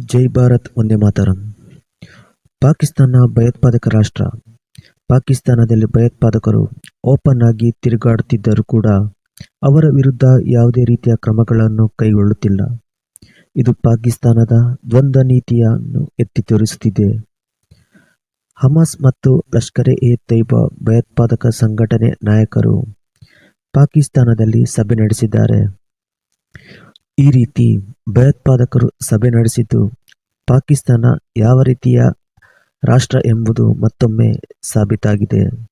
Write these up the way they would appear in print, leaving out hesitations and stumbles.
ಜೈ ಭಾರತ್ ಒಂದೇ ಮಾತರಂ. ಪಾಕಿಸ್ತಾನ ಭಯೋತ್ಪಾದಕ ರಾಷ್ಟ್ರ. ಪಾಕಿಸ್ತಾನದಲ್ಲಿ ಭಯೋತ್ಪಾದಕರು ಓಪನ್ ಆಗಿ ತಿರುಗಾಡುತ್ತಿದ್ದರೂ ಕೂಡ ಅವರ ವಿರುದ್ಧ ಯಾವುದೇ ರೀತಿಯ ಕ್ರಮಗಳನ್ನು ಕೈಗೊಳ್ಳುತ್ತಿಲ್ಲ. ಇದು ಪಾಕಿಸ್ತಾನದ ದ್ವಂದ್ವ ನೀತಿಯನ್ನು ಎತ್ತಿ ತೋರಿಸುತ್ತಿದೆ. ಹಮಾಸ್ ಮತ್ತು ಲಷ್ಕರ್-ಎ-ತೈಬಾ ಭಯೋತ್ಪಾದಕ ಸಂಘಟನೆ ನಾಯಕರು ಪಾಕಿಸ್ತಾನದಲ್ಲಿ ಸಭೆ ನಡೆಸಿದ್ದಾರೆ. ಈ ರೀತಿ ಭಯೋತ್ಪಾದಕರು ಸಭೆ ನಡೆಸಿದ್ದು ಪಾಕಿಸ್ತಾನ ಯಾವ ರೀತಿಯ ರಾಷ್ಟ್ರ ಎಂಬುದು ಮತ್ತೊಮ್ಮೆ ಸಾಬೀತಾಗಿದೆ.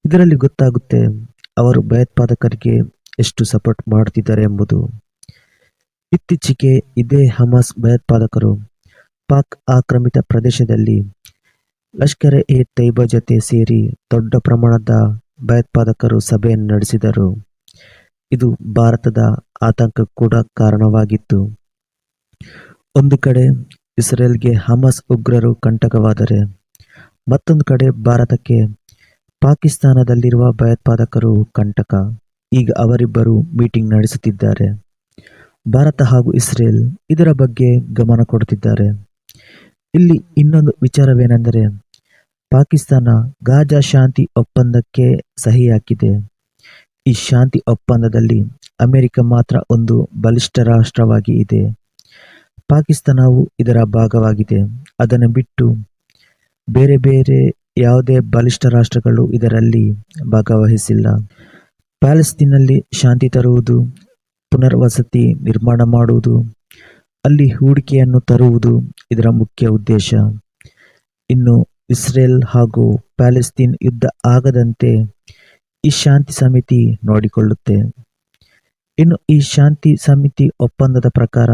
ಇದರಲ್ಲಿ ಗೊತ್ತಾಗುತ್ತೆ ಅವರು ಭಯೋತ್ಪಾದಕರಿಗೆ ಎಷ್ಟು ಸಪೋರ್ಟ್ ಮಾಡುತ್ತಿದ್ದಾರೆ ಎಂಬುದು. ಇತ್ತೀಚೆಗೆ ಇದೇ ಹಮಾಸ್ ಭಯೋತ್ಪಾದಕರು ಪಾಕ್ ಆಕ್ರಮಿತ ಪ್ರದೇಶದಲ್ಲಿ ಲಷ್ಕರ್-ಎ-ತೈಬಾ ಜೊತೆ ಸೇರಿ ದೊಡ್ಡ ಪ್ರಮಾಣದ ಭಯೋತ್ಪಾದಕರು ಸಭೆಯನ್ನು ನಡೆಸಿದರು. ಇದು ಭಾರತದ ಆತಂಕ ಕೂಡ ಕಾರಣವಾಗಿತ್ತು. ಒಂದು ಕಡೆ ಇಸ್ರೇಲ್ಗೆ ಹಮಾಸ್ ಉಗ್ರರು ಕಂಟಕವಾದರೆ, ಮತ್ತೊಂದು ಕಡೆ ಭಾರತಕ್ಕೆ ಪಾಕಿಸ್ತಾನದಲ್ಲಿರುವ ಭಯೋತ್ಪಾದಕರು ಕಂಟಕ. ಈಗ ಅವರಿಬ್ಬರು ಮೀಟಿಂಗ್ ನಡೆಸುತ್ತಿದ್ದಾರೆ. ಭಾರತ ಹಾಗೂ ಇಸ್ರೇಲ್ ಇದರ ಬಗ್ಗೆ ಗಮನ ಕೊಡುತ್ತಿದ್ದಾರೆ. ಇಲ್ಲಿ ಇನ್ನೊಂದು ವಿಚಾರವೇನೆಂದರೆ, ಪಾಕಿಸ್ತಾನ ಗಾಜಾ ಶಾಂತಿ ಒಪ್ಪಂದಕ್ಕೆ ಸಹಿ ಹಾಕಿದೆ. ಈ ಶಾಂತಿ ಒಪ್ಪಂದದಲ್ಲಿ ಅಮೆರಿಕ ಮಾತ್ರ ಒಂದು ಬಲಿಷ್ಠ ರಾಷ್ಟ್ರವಾಗಿ ಇದೆ. ಪಾಕಿಸ್ತಾನವು ಇದರ ಭಾಗವಾಗಿದೆ. ಅದನ್ನು ಬಿಟ್ಟು ಬೇರೆ ಬೇರೆ ಯಾವುದೇ ಬಲಿಷ್ಠ ರಾಷ್ಟ್ರಗಳು ಇದರಲ್ಲಿ ಭಾಗವಹಿಸಿಲ್ಲ. ಪ್ಯಾಲೆಸ್ತೀನ್ನಲ್ಲಿ ಶಾಂತಿ ತರುವುದು, ಪುನರ್ವಸತಿ ನಿರ್ಮಾಣ ಮಾಡುವುದು, ಅಲ್ಲಿ ಹೂಡಿಕೆಯನ್ನು ತರುವುದು ಇದರ ಮುಖ್ಯ ಉದ್ದೇಶ. ಇನ್ನು ಇಸ್ರೇಲ್ ಹಾಗೂ ಪ್ಯಾಲೆಸ್ತೀನ್ ಯುದ್ಧ ಆಗದಂತೆ ಈ ಶಾಂತಿ ಸಮಿತಿ ನೋಡಿಕೊಳ್ಳುತ್ತೆ. ಇನ್ನು ಈ ಶಾಂತಿ ಸಮಿತಿ ಒಪ್ಪಂದದ ಪ್ರಕಾರ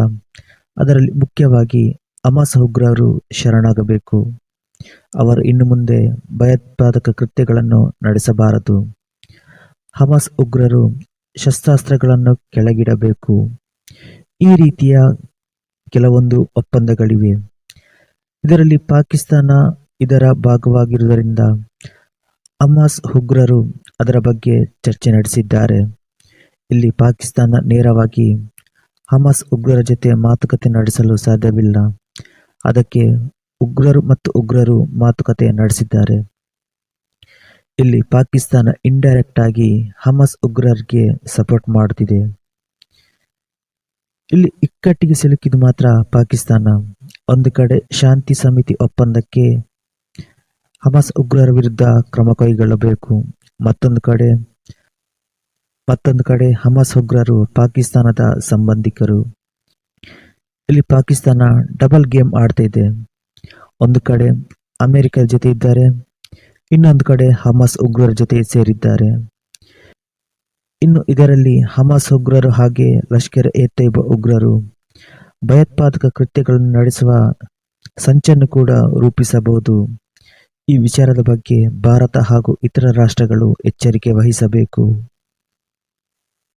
ಅದರಲ್ಲಿ ಮುಖ್ಯವಾಗಿ ಹಮಾಸ್ ಉಗ್ರರು ಶರಣಾಗಬೇಕು. ಅವರು ಇನ್ನು ಮುಂದೆ ಭಯೋತ್ಪಾದಕ ಕೃತ್ಯಗಳನ್ನು ನಡೆಸಬಾರದು. ಹಮಾಸ್ ಉಗ್ರರು ಶಸ್ತ್ರಾಸ್ತ್ರಗಳನ್ನು ಕೆಳಗಿಡಬೇಕು. ಈ ರೀತಿಯ ಕೆಲವೊಂದು ಒಪ್ಪಂದಗಳಿವೆ. ಇದರಲ್ಲಿ ಪಾಕಿಸ್ತಾನ ಇದರ ಭಾಗವಾಗಿರುವುದರಿಂದ ಹಮಾಸ್ ಉಗ್ರರು ಅದರ ಬಗ್ಗೆ ಚರ್ಚೆ ನಡೆಸಿದ್ದಾರೆ. ಇಲ್ಲಿ ಪಾಕಿಸ್ತಾನ ನೇರವಾಗಿ ಹಮಾಸ್ ಉಗ್ರರ ಜೊತೆ ಮಾತುಕತೆ ನಡೆಸಲು ಸಾಧ್ಯವಿಲ್ಲ. ಅದಕ್ಕೆ ಉಗ್ರರು ಮಾತುಕತೆ ನಡೆಸಿದ್ದಾರೆ. ಇಲ್ಲಿ ಪಾಕಿಸ್ತಾನ ಇಂಡೈರೆಕ್ಟ್ ಆಗಿ ಹಮಾಸ್ ಉಗ್ರರಿಗೆ ಸಪೋರ್ಟ್ ಮಾಡುತ್ತಿದೆ. ಇಲ್ಲಿ ಇಕ್ಕಟ್ಟಿಗೆ ಸಿಲುಕಿದ್ದು ಮಾತ್ರ ಪಾಕಿಸ್ತಾನ. ಒಂದು ಕಡೆ ಶಾಂತಿ ಸಮಿತಿ ಒಪ್ಪಂದಕ್ಕೆ ಹಮಾಸ್ ಉಗ್ರರ ವಿರುದ್ಧ ಕ್ರಮ ಕೈಗೊಳ್ಳಬೇಕು. ಮತ್ತೊಂದು ಕಡೆ ಹಮಾಸ್ ಉಗ್ರರು ಪಾಕಿಸ್ತಾನದ ಸಂಬಂಧಿಕರು. ಇಲ್ಲಿ ಪಾಕಿಸ್ತಾನ ಡಬಲ್ ಗೇಮ್ ಆಡ್ತಾ ಇದೆ. ಒಂದು ಕಡೆ ಅಮೆರಿಕದ ಜೊತೆ ಇದ್ದಾರೆ, ಇನ್ನೊಂದು ಕಡೆ ಹಮಾಸ್ ಉಗ್ರರ ಜೊತೆ ಸೇರಿದ್ದಾರೆ. ಇನ್ನು ಇದರಲ್ಲಿ ಹಮಾಸ್ ಉಗ್ರರು ಹಾಗೆ ಲಷ್ಕರ್-ಎ-ತೈಬಾ ಉಗ್ರರು ಭಯೋತ್ಪಾದಕ ಕೃತ್ಯಗಳನ್ನು ನಡೆಸುವ ಸಂಚನ್ನು ಕೂಡ ರೂಪಿಸಬಹುದು. ಈ ವಿಚಾರದ ಬಗ್ಗೆ ಭಾರತ ಹಾಗೂ ಇತರ ರಾಷ್ಟ್ರಗಳು ಎಚ್ಚರಿಕೆ ವಹಿಸಬೇಕು.